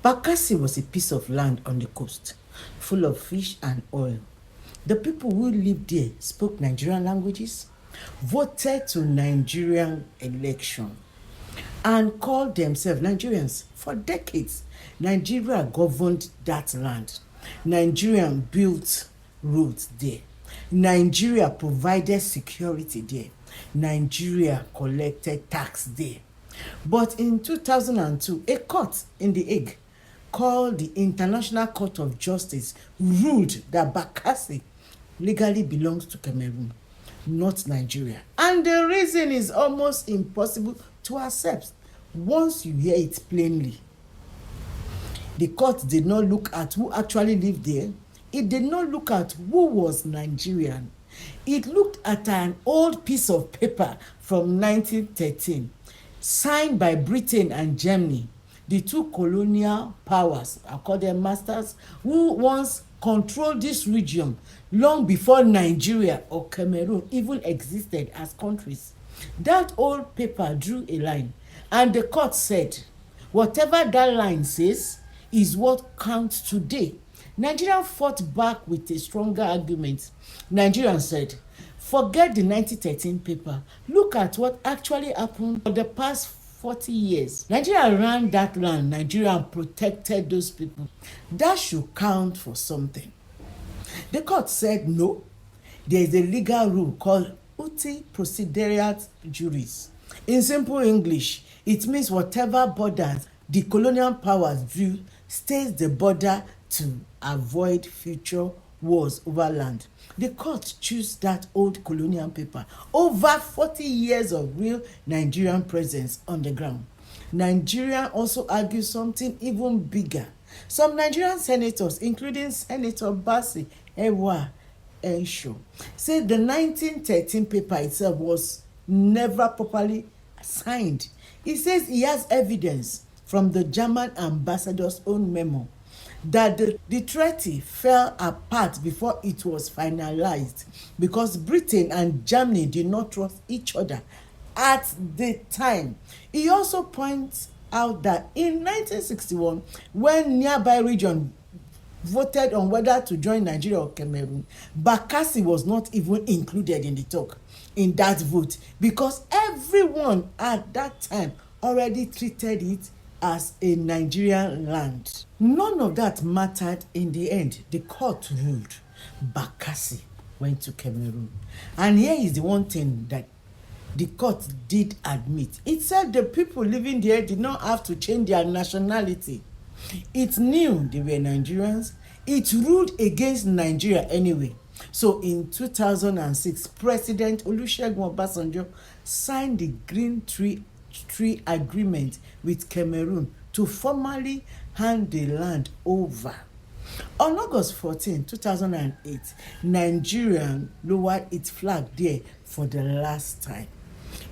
Bakassi was a piece of land on the coast, full of fish and oil. The people who lived there spoke Nigerian languages, voted to Nigerian election, and called themselves Nigerians. For decades, Nigeria governed that land. Nigeria built roads there. Nigeria provided security there. Nigeria collected tax there. But in 2002, a court in the Hague called the International Court of Justice ruled that Bakassi legally belongs to Cameroon, not Nigeria. And the reason is almost impossible to accept once you hear it plainly. The court did not look at who actually lived there. It did not look at who was Nigerian. It looked at an old piece of paper from 1913, signed by Britain and Germany, the two colonial powers, I call them masters, who once controlled this region long before Nigeria or Cameroon even existed as countries. That old paper drew a line, and the court said, whatever that line says is what counts today. Nigeria fought back with a stronger argument. Nigerians said, forget the 1913 paper. Look at what actually happened for the past 40 years. Nigeria ran that land. Nigeria protected those people. That should count for something. The court said no. There is a legal rule called uti procederat juris. In simple English, it means whatever borders the colonial powers drew stays the border to avoid future wars over land. The court chose that old colonial paper over 40 years of real Nigerian presence on the ground. Nigeria also argued something even bigger. Some Nigerian senators, including Senator Bassey Ewa Ensho, said the 1913 paper itself was never properly signed. He says he has evidence from the German ambassador's own memo that the treaty fell apart before it was finalized because Britain and Germany did not trust each other at the time. He also points out that in 1961, when nearby region voted on whether to join Nigeria or Cameroon, Bakassi was not even included in the talk in that vote because everyone at that time already treated it as a Nigerian land. None of that mattered in the end. The court ruled Bakassi went to Cameroon. And here is the one thing that the court did admit. It said the people living there did not have to change their nationality. It knew they were Nigerians. It ruled against Nigeria anyway. So in 2006, President Olusegun Obasanjo signed the Green Tree Agreement with Cameroon to formally hand the land over. On August 14, 2008, Nigeria lowered its flag there for the last time.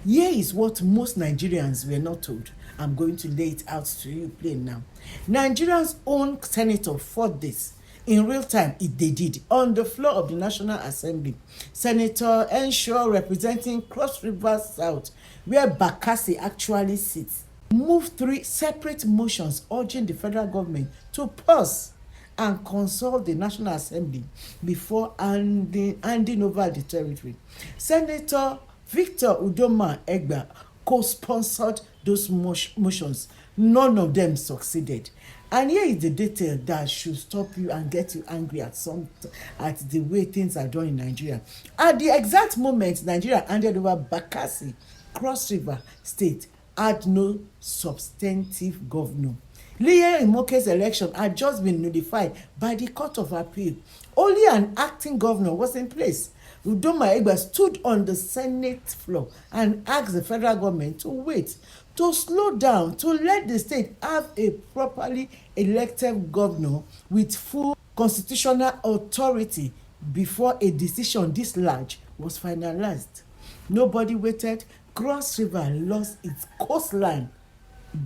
Here is what most Nigerians were not told. I'm going to lay it out to you plain now. Nigeria's own senator fought this. In real time, they did. On the floor of the National Assembly, Senator Enshaw, representing Cross River South, where Bakassi actually sits, moved 3 separate motions urging the federal government to pause and consult the National Assembly before handing over the territory. Senator Victor Udoma Egba co-sponsored those motions. None of them succeeded. And here is the detail that should stop you and get you angry at the way things are done in Nigeria. At the exact moment Nigeria handed over Bakassi, Cross River State had no substantive governor. Liye Imoke's election had just been notified by the Court of Appeal. Only an acting governor was in place. Udoma Egba stood on the Senate floor and asked the federal government to wait, to slow down, to let the state have a properly elected governor with full constitutional authority before a decision this large was finalized. Nobody waited. Cross River lost its coastline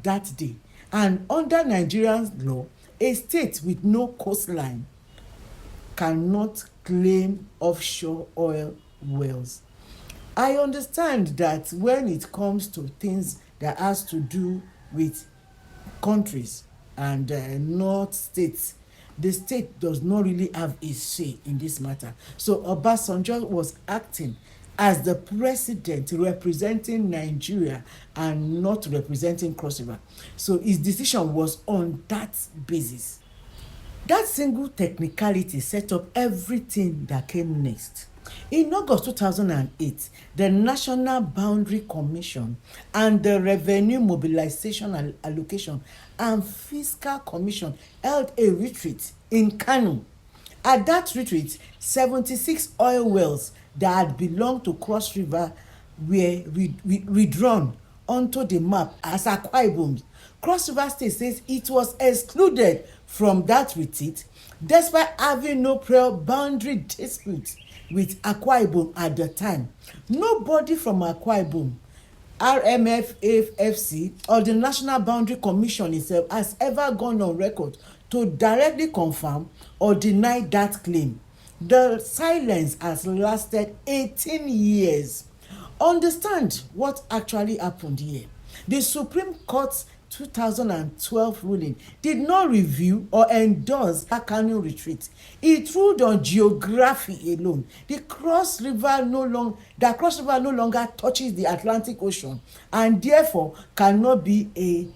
that day. And under Nigerian law, a state with no coastline cannot claim offshore oil wells. I understand that when it comes to things that has to do with countries, and not state. The state does not really have a say in this matter. So Obasanjo was acting as the president representing Nigeria and not representing Cross River. So his decision was on that basis. That single technicality set up everything that came next. In August 2008, the National Boundary Commission and the Revenue Mobilization and Allocation and Fiscal Commission held a retreat in Kano. At that retreat, 76 oil wells that had belonged to Cross River were redrawn onto the map as Akwa Ibom. Cross River State says it was excluded from that retreat despite having no prior boundary dispute with Akwa Ibom at the time. Nobody from Akwa Ibom, RMFFC, or the National Boundary Commission itself has ever gone on record to directly confirm or deny that claim. The silence has lasted 18 years. Understand what actually happened here. The Supreme Court's 2012 ruling did not review or endorse that Kano retreat. It ruled on geography alone. Cross River no longer touches the Atlantic Ocean and therefore cannot be a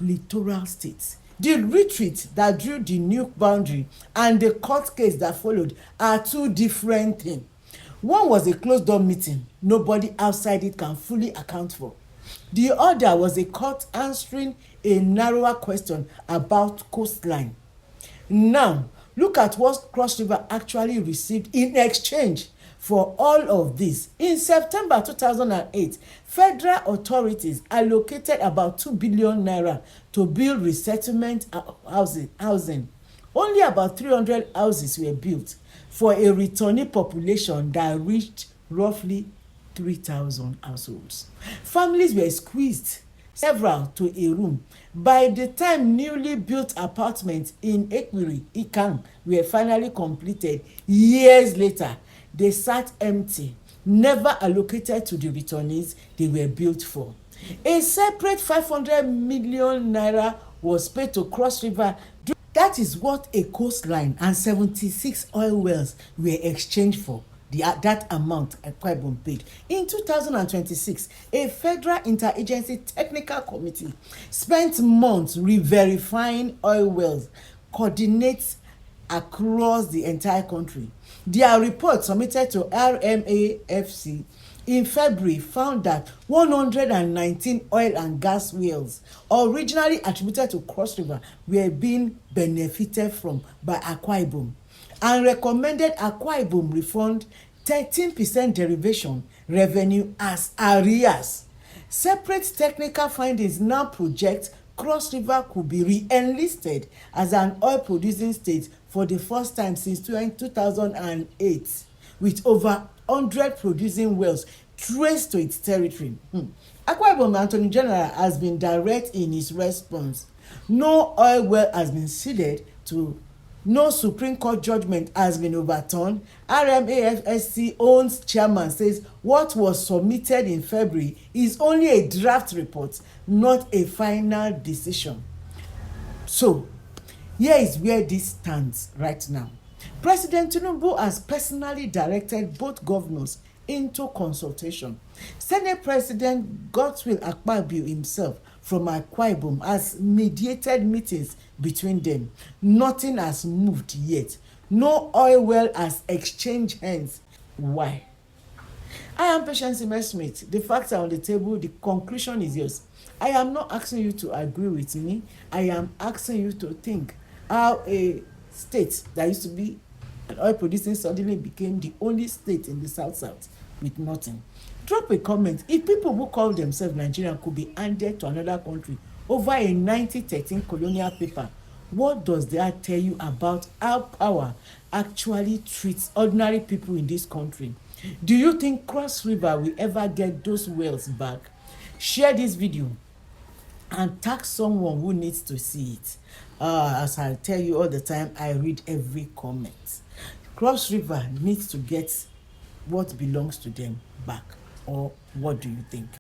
littoral state. The retreat that drew the new boundary and the court case that followed are two different things. One was a closed-door meeting nobody outside it can fully account for. The other was a court answering a narrower question about coastline. Now, look at what Cross River actually received in exchange for all of this. In September 2008, federal authorities allocated about 2 billion naira to build resettlement housing. Only about 300 houses were built for a returning population that reached roughly 3,000 households. Families were squeezed, several to a room. By the time newly built apartments in Ekwiri, Ikan were finally completed years later, they sat empty, never allocated to the returnees they were built for. A separate 500 million naira was paid to Cross River. That is what a coastline and 76 oil wells were exchanged for. That amount Akwa Ibom paid. In 2026, a federal interagency technical committee spent months re-verifying oil wells, coordinates across the entire country. Their report submitted to RMAFC in February found that 119 oil and gas wells originally attributed to Cross River were being benefited from by Akwa Ibom, and recommended Akwa Ibom refund 13% derivation revenue as arrears. Separate technical findings now project Cross River could be re-enlisted as an oil-producing state for the first time since 2008, with over 100 producing wells traced to its territory. Akwa Ibom Attorney General has been direct in his response. No oil well has been ceded to. No Supreme Court judgment has been overturned. RMAFSC owns chairman says what was submitted in February is only a draft report, not a final decision. So, here is where this stands right now. President Tinubu has personally directed both governors into consultation. Senate President Godswill Akpabio himself from Akwa Ibom has mediated meetings between them. Nothing has moved yet. No oil well has exchanged hands. Why? I am Patience Smith. The facts are on the table. The conclusion is yours. I am not asking you to agree with me. I am asking you to think how a state that used to be an oil producing suddenly became the only state in the South with nothing. Drop a comment if people who call themselves Nigerian could be handed to another country over a 1913 colonial paper. What does that tell you about how power actually treats ordinary people in this country? Do you think Cross River will ever get those wells back? Share this video and tag someone who needs to see it. As I tell you all the time, I read every comment. Cross River needs to get what belongs to them back. Or what do you think?